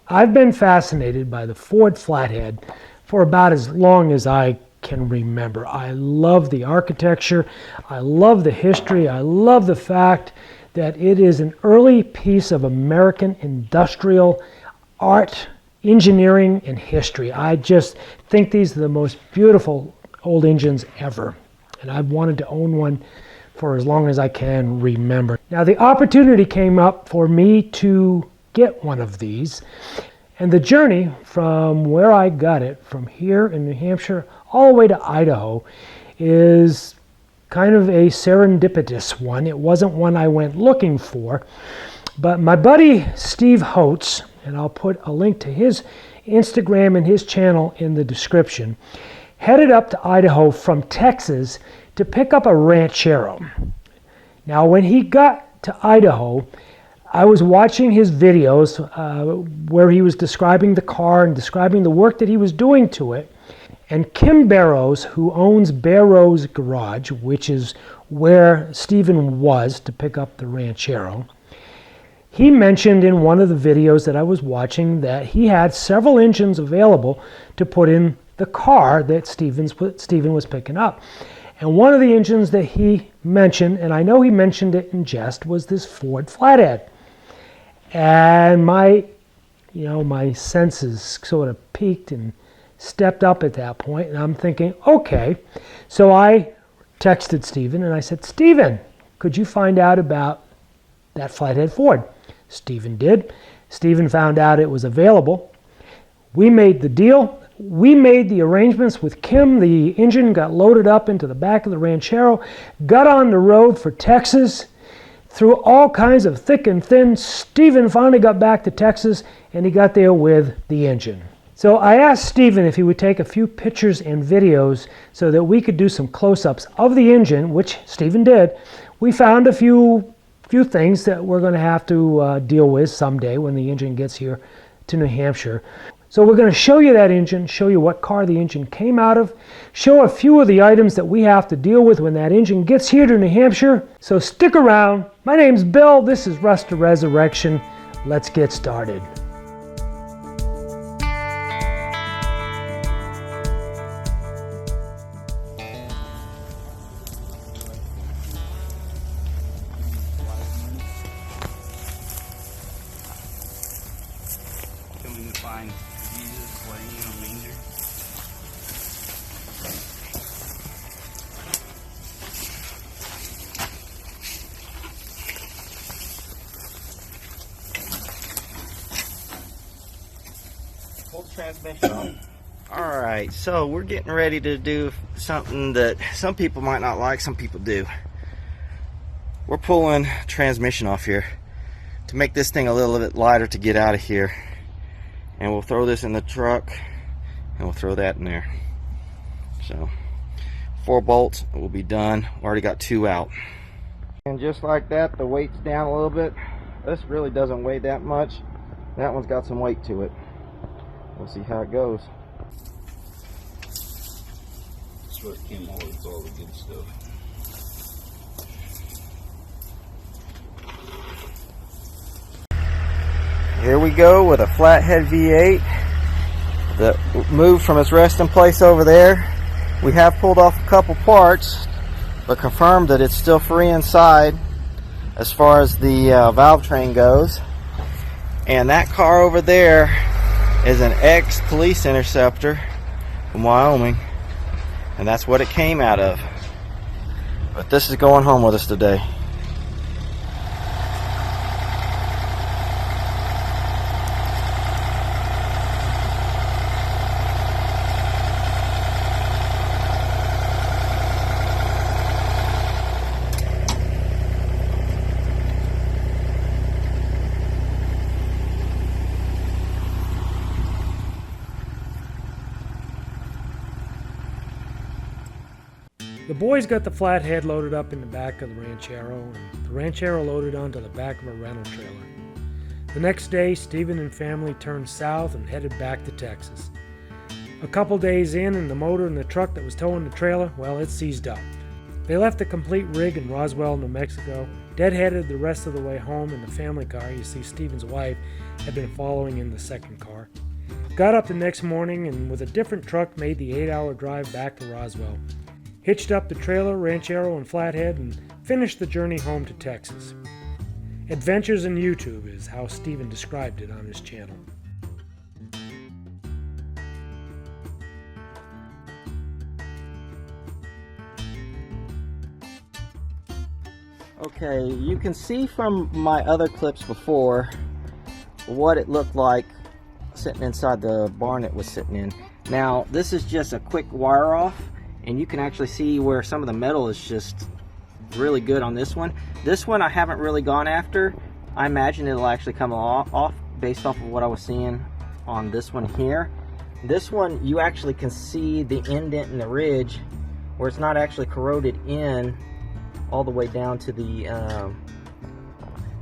I've been fascinated by the Ford Flathead for about as long as I can remember. I love the architecture, I love the history, I love the fact that it is an early piece of American industrial art, engineering, and history. I just think these are the most beautiful old engines ever, and I've wanted to own one for as long as I can remember. Now the opportunity came up for me to get one of these, and the journey from where I got it, from here in New Hampshire all the way to Idaho, is kind of a serendipitous one. It wasn't one I went looking for, but my buddy Steve Hotz, and I'll put a link to his Instagram and his channel in the description, headed up to Idaho from Texas to pick up a Ranchero. Now when he got to Idaho, I was watching his videos where he was describing the car and describing the work that he was doing to it. And Kim Barerose, who owns Barerose Garage, which is where Stephen was to pick up the Ranchero, he mentioned in one of the videos that I was watching that he had several engines available to put in the car that Stephen was picking up. And one of the engines that he mentioned, and I know he mentioned it in jest, was this Ford Flathead. And my senses sort of peaked and stepped up at that point, and I'm thinking, okay. So I texted Stephen and I said, Stephen, could you find out about that Flathead Ford? Stephen did. Stephen found out it was available. We made the deal. We made the arrangements with Kim. The engine got loaded up into the back of the Ranchero, got on the road for Texas. Through all kinds of thick and thin, Stephen finally got back to Texas, and he got there with the engine. So I asked Stephen if he would take a few pictures and videos so that we could do some close-ups of the engine, which Stephen did. We found a few things that we're going to have to deal with someday when the engine gets here to New Hampshire. So we're going to show you that engine, show you what car the engine came out of, show a few of the items that we have to deal with when that engine gets here to New Hampshire. So stick around. My name's Bill. This is Rust to Resurrection. Let's get started. Find Jesus laying in a manger. Pull the transmission on. Alright, so we're getting ready to do something that some people might not like, some people do. We're pulling transmission off here to make this thing a little bit lighter to get out of here. And we'll throw this in the truck and we'll throw that in there. So 4 bolts will be done. We already got 2 out. And just like that, the weight's down a little bit. This really doesn't weigh that much. That one's got some weight to it. We'll see how it goes. That's what Kim holds, all the good stuff. Here we go with a Flathead V8 that moved from its resting place over there. We have pulled off a couple parts, but confirmed that it's still free inside as far as the valve train goes. And that car over there is an ex-police Interceptor from Wyoming, and that's what it came out of. But this is going home with us today. The boys got the Flathead loaded up in the back of the Ranchero, and the Ranchero loaded onto the back of a rental trailer. The next day, Stephen and family turned south and headed back to Texas. A couple days in, and the motor in the truck that was towing the trailer, well, it seized up. They left the complete rig in Roswell, New Mexico, deadheaded the rest of the way home in the family car. You see, Stephen's wife had been following in the second car. Got up the next morning and with a different truck made the 8-hour drive back to Roswell. Hitched up the trailer, Ranchero, and Flathead and finished the journey home to Texas. Adventures in YouTube is how Stephen described it on his channel. Okay, you can see from my other clips before what it looked like sitting inside the barn it was sitting in. Now, this is just a quick wire off, and you can actually see where some of the metal is just really good on this one. This one I haven't really gone after. I imagine it'll actually come off based off of what I was seeing on this one here. This one, you actually can see the indent in the ridge where it's not actually corroded in all the way down to the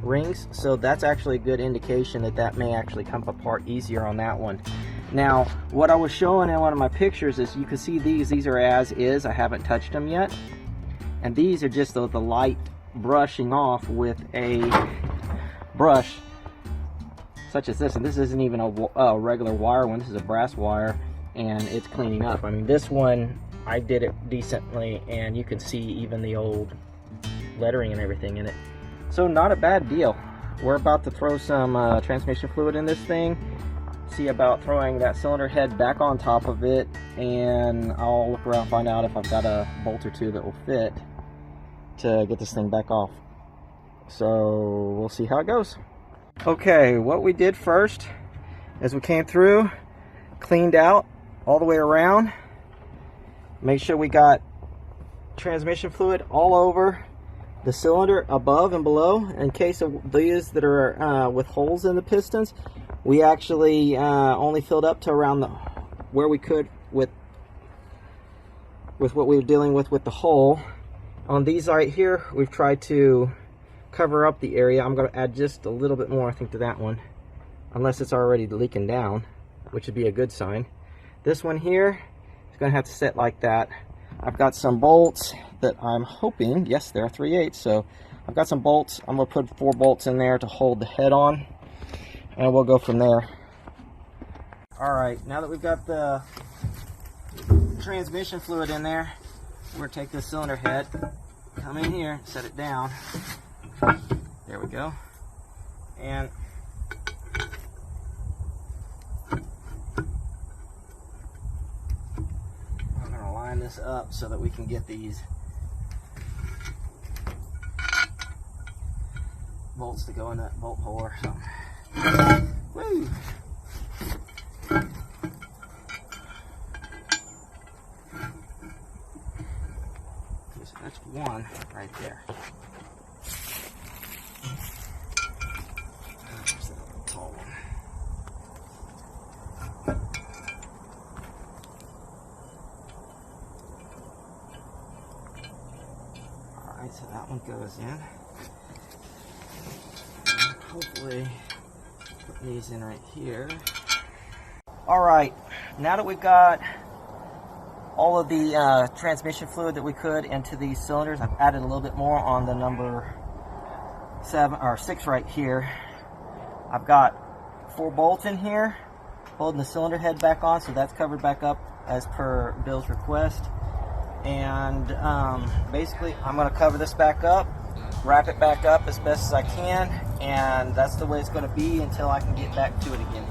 rings, so that's actually a good indication that that may actually come apart easier on that one. Now, what I was showing in one of my pictures is you can see these are as is. I haven't touched them yet, and these are just the light brushing off with a brush such as this, and this isn't even a regular wire one. This is a brass wire, and it's cleaning up. I mean, this one I did it decently, and you can see even the old lettering and everything in it. So not a bad deal. We're about to throw some transmission fluid in this thing, see about throwing that cylinder head back on top of it, and I'll look around and find out if I've got a bolt or two that will fit to get this thing back off. So we'll see how it goes. Okay, what we did first is we came through, cleaned out all the way around, make sure we got transmission fluid all over the cylinder above and below. In case of these that are with holes in the pistons, we actually only filled up to around where we could with what we were dealing with the hole. On these right here, we've tried to cover up the area. I'm going to add just a little bit more, I think, to that one, unless it's already leaking down, which would be a good sign. This one here is going to have to sit like that. I've got some bolts that I'm hoping, yes, they're 3/8, so I've got some bolts. I'm going to put 4 bolts in there to hold the head on, and we'll go from there. Alright, now that we've got the transmission fluid in there, we're going to take this cylinder head, come in here, set it down. There we go. And I'm going to line this up so that we can get these bolts to go in that bolt hole or something. Woo! So that's one right there. There's that little tall one. Alright, so that one goes in. Hopefully put these in right here. Alright, now that we've got all of the transmission fluid that we could into these cylinders, I've added a little bit more on the number 6 right here. I've got 4 bolts in here holding the cylinder head back on, so that's covered back up as per Bill's request. And basically I'm going to cover this back up, wrap it back up as best as I can, and that's the way it's going to be until I can get back to it again.